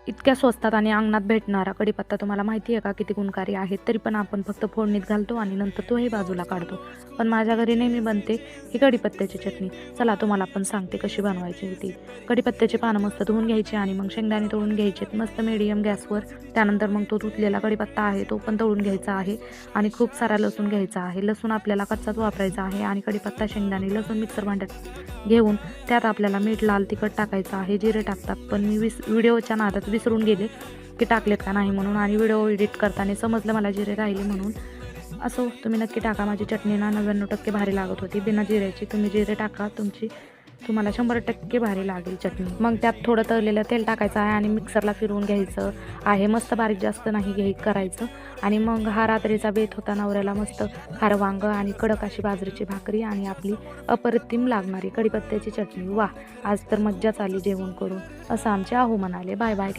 इतक्या स्वस्तात आणि अंगणात भेटणारा कढीपत्ता तुम्हाला माहिती आहे का किती गुणकारी आहे? तरी पण आपण फक्त फोडणीत घालतो आणि नंतर तोही बाजूला काढतो. पण माझ्या घरी नेहमी बनते ही कढीपत्त्याची चटणी. चला तुम्हाला पण सांगते कशी बनवायची ती. कढीपत्त्याची पानं मस्त धुवून घ्यायची आणि मग शेंगदाणे तळून घ्यायचे मस्त मीडियम गॅसवर. त्यानंतर मग तो धुतलेला कढीपत्ता आहे तो पण तळून घ्यायचा आहे आणि खूप सारा लसूण घ्यायचा आहे. लसूण आपल्याला कच्चाच वापरायचा आहे आणि कढीपत्ता, शेंगदाणे, लसूण मिक्सर भांड्यात घेऊन त्यात आपल्याला मीठ, लाल तिखट टाकायचं आहे. जिरे टाकतात पण मी व्हिडिओच्या नादात विसरून गेले की टाकलेत का नाही म्हणून, आणि व्हिडिओ एडिट करताना समजलं मला जिरे राहिले म्हणून. असो, तुम्ही नक्की टाका. माझी चटणी ना 99% भारी लागत होती बिना जिऱ्याची. तुम्ही जिरे टाका, तुम्हाला 100% भारी लागेल चटणी. मग त्यात थोडं तळलेलं तेल टाकायचं आहे आणि मिक्सरला फिरवून घ्यायचं आहे. मस्त बारीक जास्त नाही करायचं. आणि मग हा रात्रीचा बेत होता नवऱ्याला. मस्त खारं वांगं आणि कडक अशी बाजरीची भाकरी आणि आपली अप्रतिम लागणारी कढीपत्त्याची चटणी. वाह, आज तर मज्जाच आली जेवण करून, असं आमचे आहू म्हणाले. Bye bye.